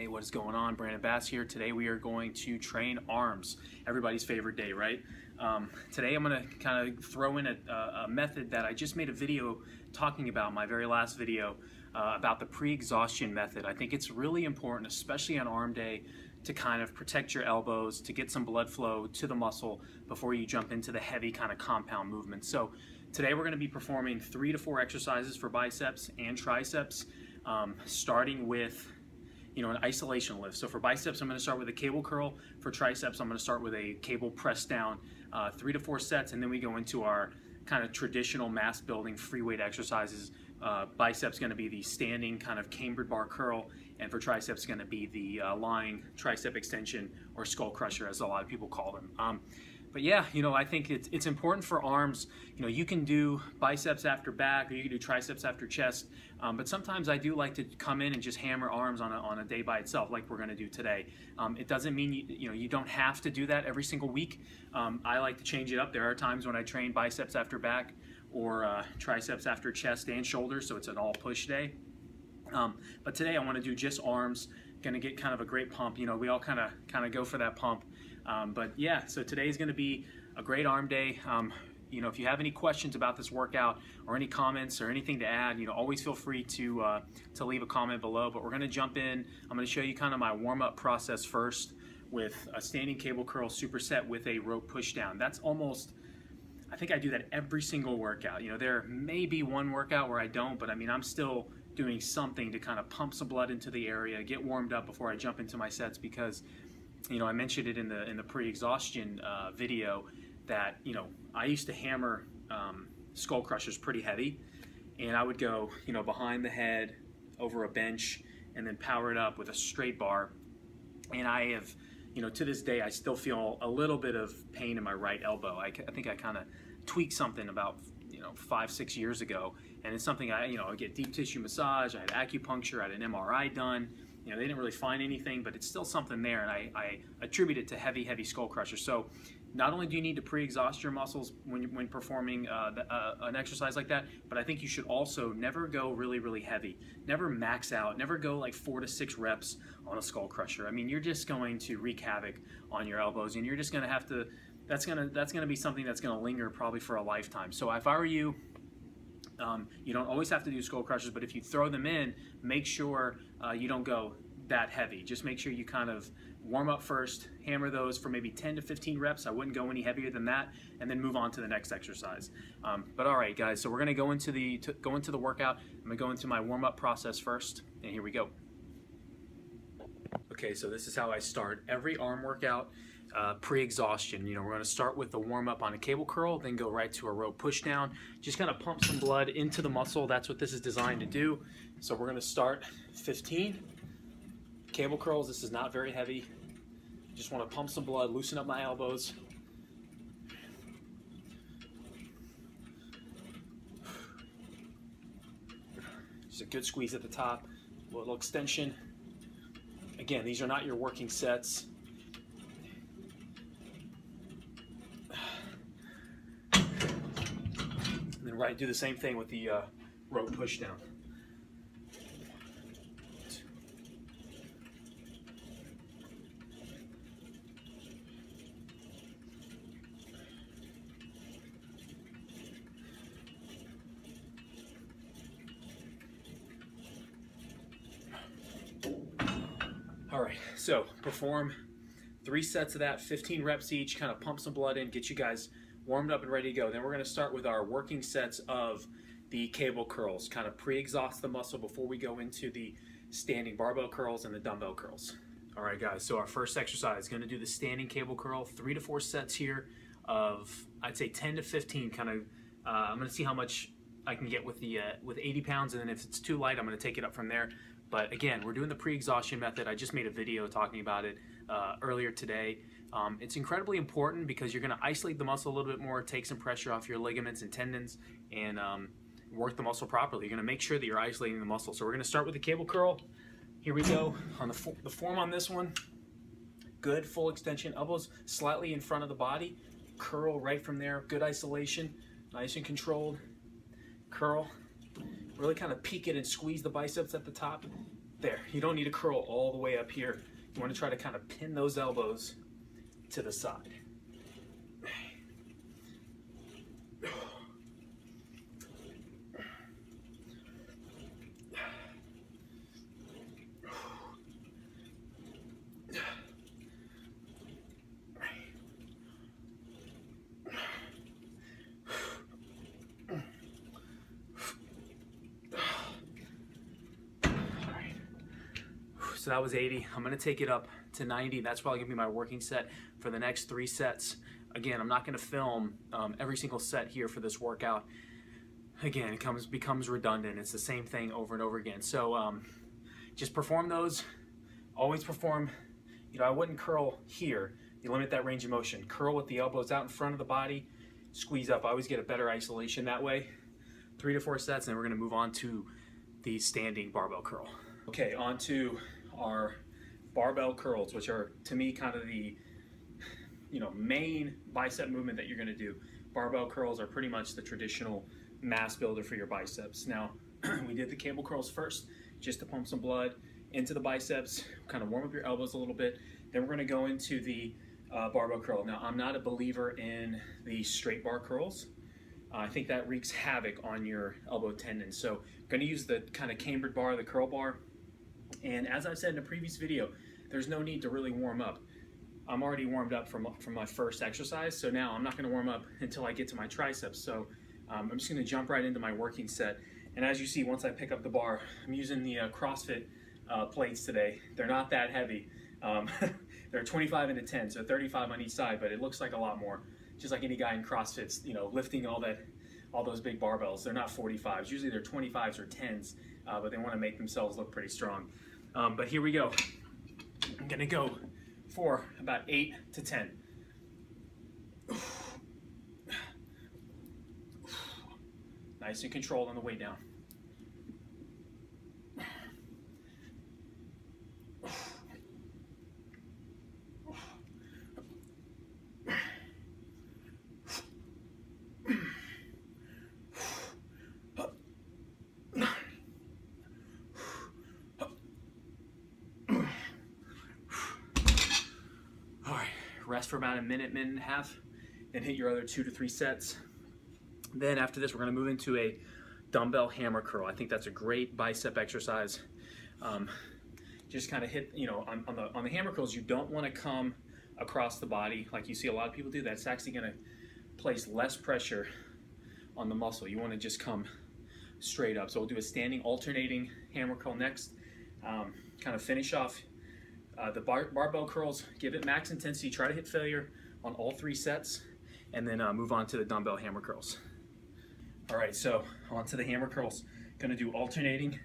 Hey, what is going on? Brandon Bass here. Today we are going to train arms. Everybody's favorite day, right? Today I'm going to kind of throw in a method that I just made a video talking about, my very last video, about the pre-exhaustion method. I think it's really important, especially on arm day, to kind of protect your elbows, to get some blood flow to the muscle before you jump into the heavy kind of compound movements. So today we're going to be performing 3 to 4 exercises for biceps and triceps, starting with an isolation lift. So for biceps, I'm going to start with a cable curl. For triceps, I'm going to start with a cable press down, 3 to 4 sets, and then we go into our kind of traditional mass building free weight exercises. Biceps going to be the standing kind of cambered bar curl, and for triceps going to be the lying tricep extension, or skull crusher as a lot of people call them. But yeah, I think it's important for arms. You can do biceps after back, or you can do triceps after chest. But sometimes I do like to come in and just hammer arms on a day by itself, like we're going to do today. It doesn't mean you don't have to do that every single week. I like to change it up. There are times when I train biceps after back, or triceps after chest and shoulders, so it's an all push day. But today I want to do just arms. Going to get kind of a great pump. We all kind of go for that pump. But yeah, so today's going to be a great arm day. If you have any questions about this workout, or any comments or anything to add, always feel free to leave a comment below. But we're going to jump in. I'm going to show you kind of my warm-up process first with a standing cable curl superset with a rope push down. That's almost, I think I do that every single workout. There may be one workout where I don't, but I'm still doing something to kind of pump some blood into the area, get warmed up before I jump into my sets, because I mentioned it in the pre-exhaustion video that I used to hammer skull crushers pretty heavy, and I would go behind the head over a bench and then power it up with a straight bar. And I have to this day I still feel a little bit of pain in my right elbow. I think I kind of tweaked something about 5-6 years ago, and it's something I get deep tissue massage, I had acupuncture, I had an MRI done. They didn't really find anything, but it's still something there, and I attribute it to heavy skull crusher. So not only do you need to pre-exhaust your muscles when performing an exercise like that, but I think you should also never go really heavy. Never max out. Never go like 4 to 6 reps on a skull crusher. You're just going to wreak havoc on your elbows, and you're just going to have to. That's gonna be something that's going to linger probably for a lifetime. So if I were you, you don't always have to do skull crushers, but if you throw them in, make sure you don't go that heavy. Just make sure you kind of warm up first, hammer those for maybe 10 to 15 reps. I wouldn't go any heavier than that, and then move on to the next exercise. But all right, guys, so we're going to go into the workout. I'm going to go into my warm-up process first, and here we go. Okay, so this is how I start every arm workout. Pre-exhaustion, we're going to start with the warm-up on a cable curl, then go right to a rope push down. Just kind of pump some blood into the muscle. That's what this is designed to do. So we're going to start 15 cable curls. This is not very heavy. Just want to pump some blood, loosen up my elbows. Just a good squeeze at the top, a little extension. Again, these are not your working sets. And then do the same thing with the rope push down. All right, so perform 3 sets of that, 15 reps each, kind of pump some blood in, get you guys warmed up and ready to go. Then we're going to start with our working sets of the cable curls, kind of pre-exhaust the muscle before we go into the standing barbell curls and the dumbbell curls. All right, guys, so our first exercise is going to do the standing cable curl, 3 to 4 sets here of, I'd say 10 to 15, kind of, I'm going to see how much I can get with 80 pounds, and then if it's too light, I'm going to take it up from there. But again, we're doing the pre-exhaustion method. I just made a video talking about it earlier today. It's incredibly important because you're going to isolate the muscle a little bit more, take some pressure off your ligaments and tendons, and work the muscle properly. You're going to make sure that you're isolating the muscle. So we're going to start with the cable curl. Here we go. On the form on this one, good full extension, elbows slightly in front of the body. Curl right from there. Good isolation, nice and controlled. Curl. Really kind of peak it and squeeze the biceps at the top. There, you don't need to curl all the way up here. You want to try to kind of pin those elbows to the side. So that was 80. I'm gonna take it up to 90. That's probably gonna be my working set for the next 3 sets. Again, I'm not gonna film every single set here for this workout. Again, it becomes redundant. It's the same thing over and over again. So just perform those. Always perform, you know, I wouldn't curl here. You limit that range of motion. Curl with the elbows out in front of the body, squeeze up. I always get a better isolation that way. 3 to 4 sets, and then we're gonna move on to the standing barbell curl. Okay, on to our barbell curls, which are, to me, kind of the, you know, main bicep movement that you're going to do. Barbell curls are pretty much the traditional mass builder for your biceps. Now, we did the cable curls first, just to pump some blood into the biceps, kind of warm up your elbows a little bit. Then we're going to go into the barbell curl. Now, I'm not a believer in the straight bar curls. I think that wreaks havoc on your elbow tendon. So I'm going to use the kind of cambered bar, the curl bar. And as I've said in a previous video, there's no need to really warm up. I'm already warmed up from my first exercise, so now I'm not going to warm up until I get to my triceps. So I'm just going to jump right into my working set. And as you see, once I pick up the bar, I'm using the CrossFit plates today. They're not that heavy. They're 25 into 10, so 35 on each side, but it looks like a lot more. Just like any guy in CrossFit's, you know, lifting all those big barbells. They're not 45s. Usually they're 25s or 10s, but they want to make themselves look pretty strong. But here we go. I'm gonna go for about 8 to 10. Nice and controlled on the way down. Rest for about a minute, minute and a half, then hit your other 2 to 3 sets. Then after this, we're going to move into a dumbbell hammer curl. I think that's a great bicep exercise. Just kind of hit, you know, on the hammer curls, you don't want to come across the body like you see a lot of people do. That's actually going to place less pressure on the muscle. You want to just come straight up. So we'll do a standing alternating hammer curl next. Kind of finish off the barbell curls. Give it max intensity. Try to hit failure on all 3 sets, and then move on to the dumbbell hammer curls. All right, so on to the hammer curls. Gonna do alternating,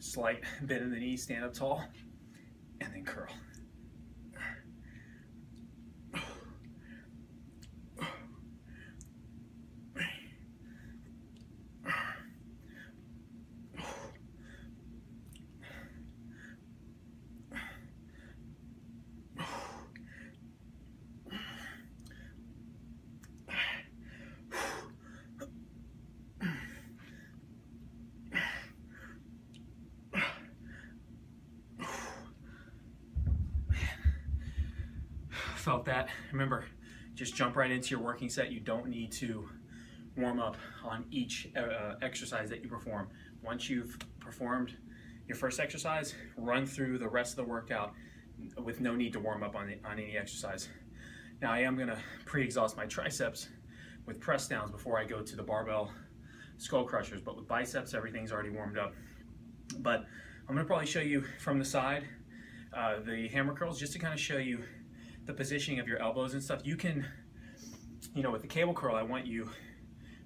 slight bend in the knee, stand up tall, and then curl. Felt that. Remember, just jump right into your working set. You don't need to warm up on each exercise that you perform. Once you've performed your first exercise, run through the rest of the workout with no need to warm up on any exercise. Now I am going to pre-exhaust my triceps with press downs before I go to the barbell skull crushers, but with biceps everything's already warmed up. But I'm going to probably show you from the side the hammer curls, just to kind of show you the positioning of your elbows and stuff. You can, you know, with the cable curl, I want you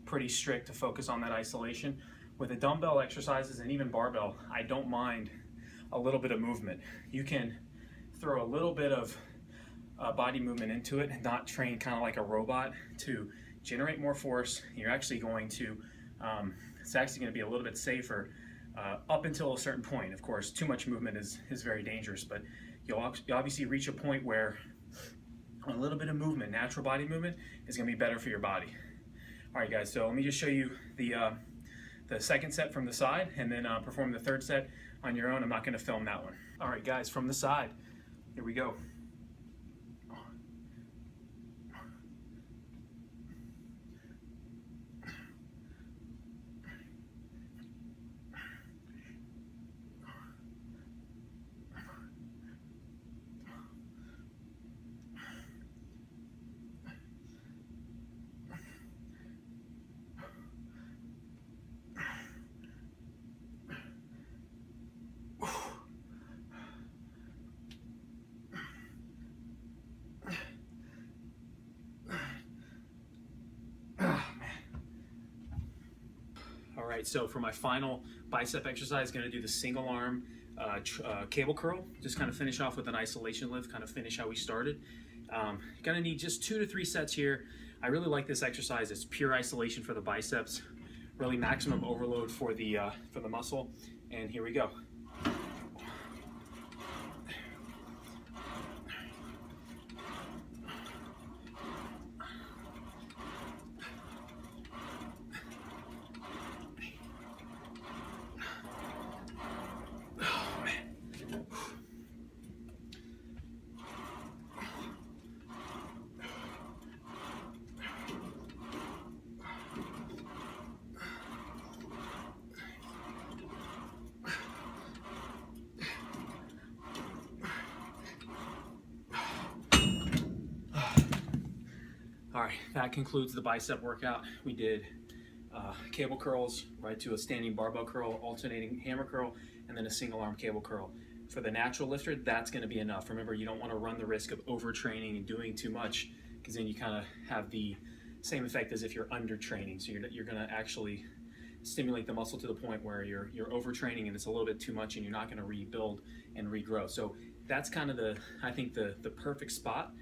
pretty strict to focus on that isolation. With the dumbbell exercises and even barbell, I don't mind a little bit of movement. You can throw a little bit of body movement into it and not train kind of like a robot to generate more force. You're actually going to, it's actually going to be a little bit safer up until a certain point. Of course, too much movement is very dangerous, but you'll obviously reach a point where a little bit of movement, natural body movement, is going to be better for your body. All right, guys, so let me just show you the second set from the side, and then perform the third set on your own. I'm not gonna film that one. All right, guys, from the side, here we go. All right, so for my final bicep exercise, gonna do the single arm cable curl. Just kind of finish off with an isolation lift, kind of finish how we started. Gonna need just 2 to 3 sets here. I really like this exercise. It's pure isolation for the biceps, really maximum overload for the muscle. And here we go. All right, that concludes the bicep workout. We did cable curls, right to a standing barbell curl, alternating hammer curl, and then a single arm cable curl. For the natural lifter, that's gonna be enough. Remember, you don't wanna run the risk of overtraining and doing too much, because then you kind of have the same effect as if you're undertraining. So you're gonna actually stimulate the muscle to the point where you're overtraining and it's a little bit too much and you're not gonna rebuild and regrow. So that's kind of I think the perfect spot.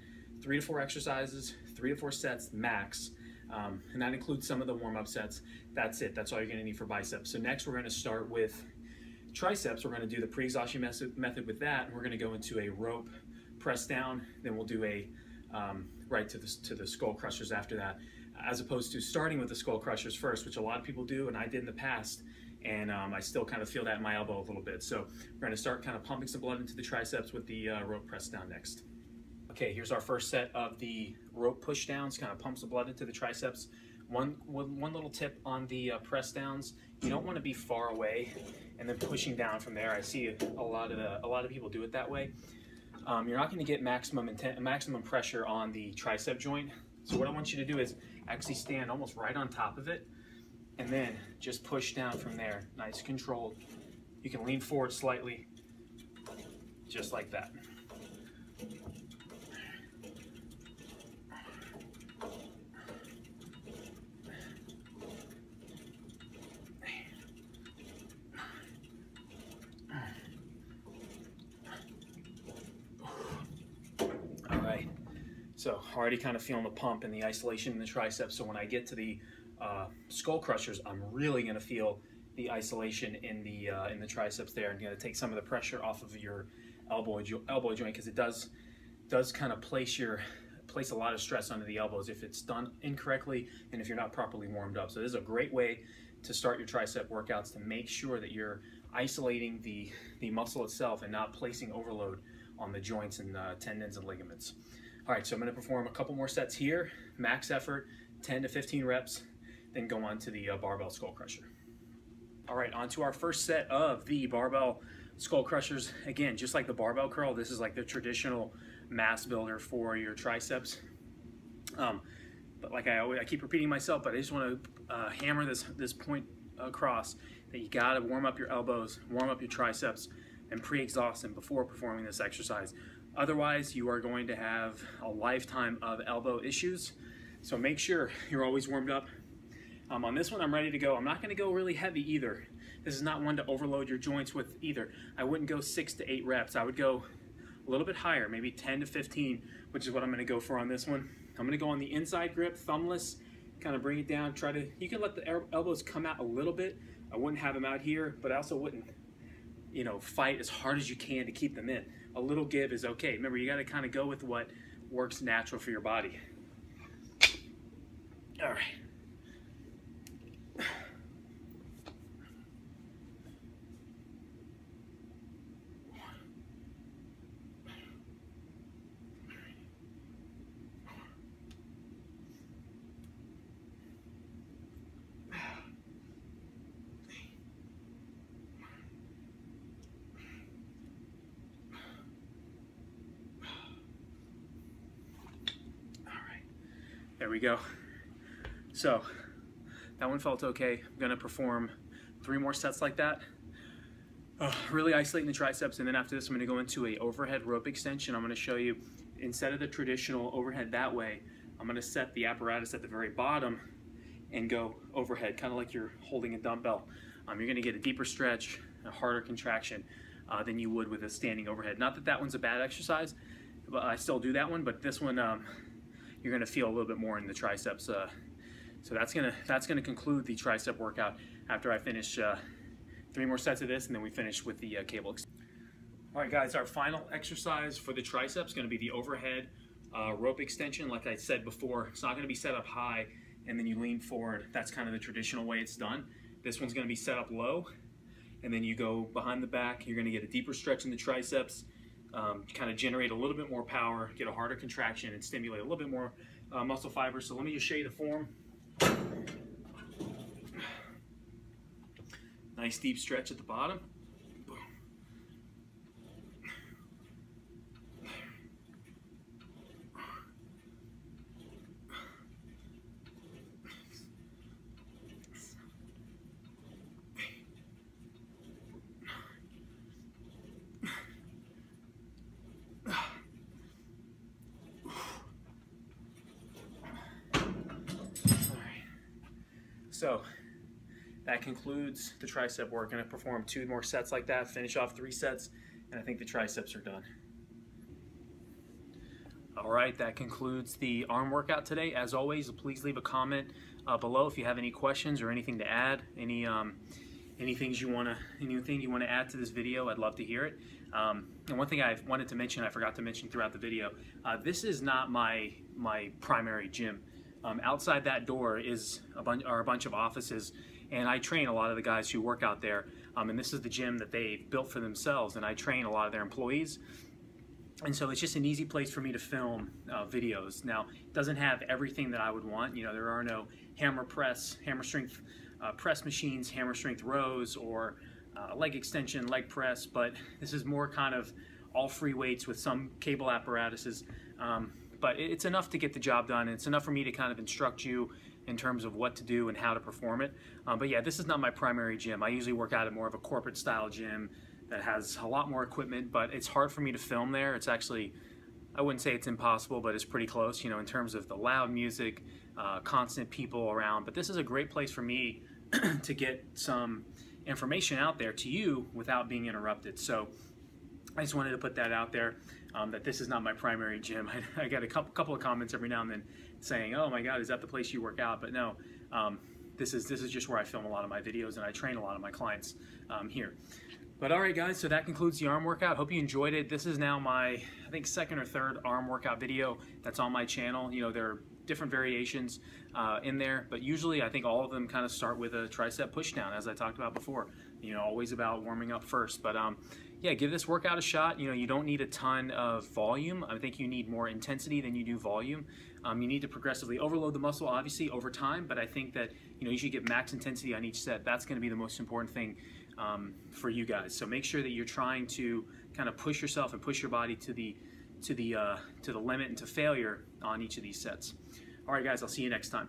3 to 4 exercises, 3 to 4 sets max, and that includes some of the warm-up sets. That's it. That's all you're going to need for biceps. So next we're going to start with triceps. We're going to do the pre-exhaustion method with that, and we're going to go into a rope press down. Then we'll do a right to the skull crushers after that, as opposed to starting with the skull crushers first, which a lot of people do, and I did in the past. And I still kind of feel that in my elbow a little bit. So we're going to start kind of pumping some blood into the triceps with the rope press down next. Okay, here's our first set of the rope push downs, kind of pumps the blood into the triceps. One little tip on the press downs: you don't want to be far away and then pushing down from there. I see a lot of people do it that way. You're not going to get maximum pressure on the tricep joint. So what I want you to do is actually stand almost right on top of it, and then just push down from there. Nice, controlled. You can lean forward slightly, just like that. So already kind of feeling the pump and the isolation in the triceps. So when I get to the skull crushers, I'm really going to feel the isolation in the triceps there, and going to take some of the pressure off of your elbow joint, because it does kind of place a lot of stress under the elbows if it's done incorrectly and if you're not properly warmed up. So this is a great way to start your tricep workouts, to make sure that you're isolating the muscle itself and not placing overload on the joints and tendons and ligaments. All right, so I'm going to perform a couple more sets here, max effort, 10 to 15 reps, then go on to the barbell skull crusher. All right, on to our first set of the barbell skull crushers. Again, just like the barbell curl, this is like the traditional mass builder for your triceps. But like I keep repeating myself, but I just want to hammer this point across, that you got to warm up your elbows, warm up your triceps, and pre-exhaust them before performing this exercise. Otherwise, you are going to have a lifetime of elbow issues. So make sure you're always warmed up. On this one, I'm ready to go. I'm not going to go really heavy either. This is not one to overload your joints with either. I wouldn't go 6 to 8 reps. I would go a little bit higher, maybe 10 to 15, which is what I'm going to go for on this one. I'm going to go on the inside grip, thumbless, kind of bring it down. You can let the elbows come out a little bit. I wouldn't have them out here, but I also wouldn't, fight as hard as you can to keep them in. A little give is okay. Remember, you got to kind of go with what works natural for your body. All right. we go. So that one felt okay. I'm gonna perform 3 more sets like that. Really isolating the triceps, and then after this I'm gonna go into a overhead rope extension. I'm gonna show you, instead of the traditional overhead that way, I'm gonna set the apparatus at the very bottom and go overhead, kind of like you're holding a dumbbell. You're gonna get a deeper stretch, a harder contraction than you would with a standing overhead. Not that that one's a bad exercise, but I still do that one, but this one you're gonna feel a little bit more in the triceps. So that's gonna conclude the tricep workout after I finish 3 more sets of this, and then we finish with the cable extension. All right, guys, our final exercise for the triceps is gonna be the overhead rope extension. Like I said before, it's not gonna be set up high and then you lean forward. That's kind of the traditional way it's done. This one's gonna be set up low, and then you go behind the back. You're gonna get a deeper stretch in the triceps, kind of generate a little bit more power, get a harder contraction, and stimulate a little bit more muscle fibers. So let me just show you the form. Nice deep stretch at the bottom. Boom. So that concludes the tricep work. I'm going to perform 2 more sets like that, finish off 3 sets, and I think the triceps are done. All right, that concludes the arm workout today. As always, please leave a comment below if you have any questions or anything to add, anything you want to add to this video. I'd love to hear it. And one thing I wanted to mention, I forgot to mention throughout the video, this is not my primary gym. Outside that door are a bunch of offices, and I train a lot of the guys who work out there, and this is the gym that they built for themselves, and I train a lot of their employees, and so it's just an easy place for me to film videos. Now, it doesn't have everything that I would want. You know, there are no hammer strength press machines, hammer strength rows, or leg extension, leg press, but this is more kind of all free weights with some cable apparatuses. But it's enough to get the job done, and it's enough for me to kind of instruct you in terms of what to do and how to perform it. But yeah, this is not my primary gym. I usually work out at more of a corporate style gym that has a lot more equipment, but it's hard for me to film there. It's actually, I wouldn't say it's impossible, but it's pretty close, you know, in terms of the loud music, constant people around. But this is a great place for me to get some information out there to you without being interrupted. So I just wanted to put that out there, that this is not my primary gym. I get a couple of comments every now and then saying, oh my God, is that the place you work out? But no, this is just where I film a lot of my videos, and I train a lot of my clients here. But all right, guys, so that concludes the arm workout. Hope you enjoyed it. This is now my, I think, 2nd or 3rd arm workout video that's on my channel. You know, there are different variations in there, but usually I think all of them kind of start with a tricep pushdown, as I talked about before. You know, always about warming up first. But yeah, give this workout a shot. You know, you don't need a ton of volume. I think you need more intensity than you do volume. You need to progressively overload the muscle, obviously, over time, but I think that, you know, you should get max intensity on each set. That's going to be the most important thing for you guys. So make sure that you're trying to kind of push yourself and push your body to the limit and to failure on each of these sets. All right, guys, I'll see you next time.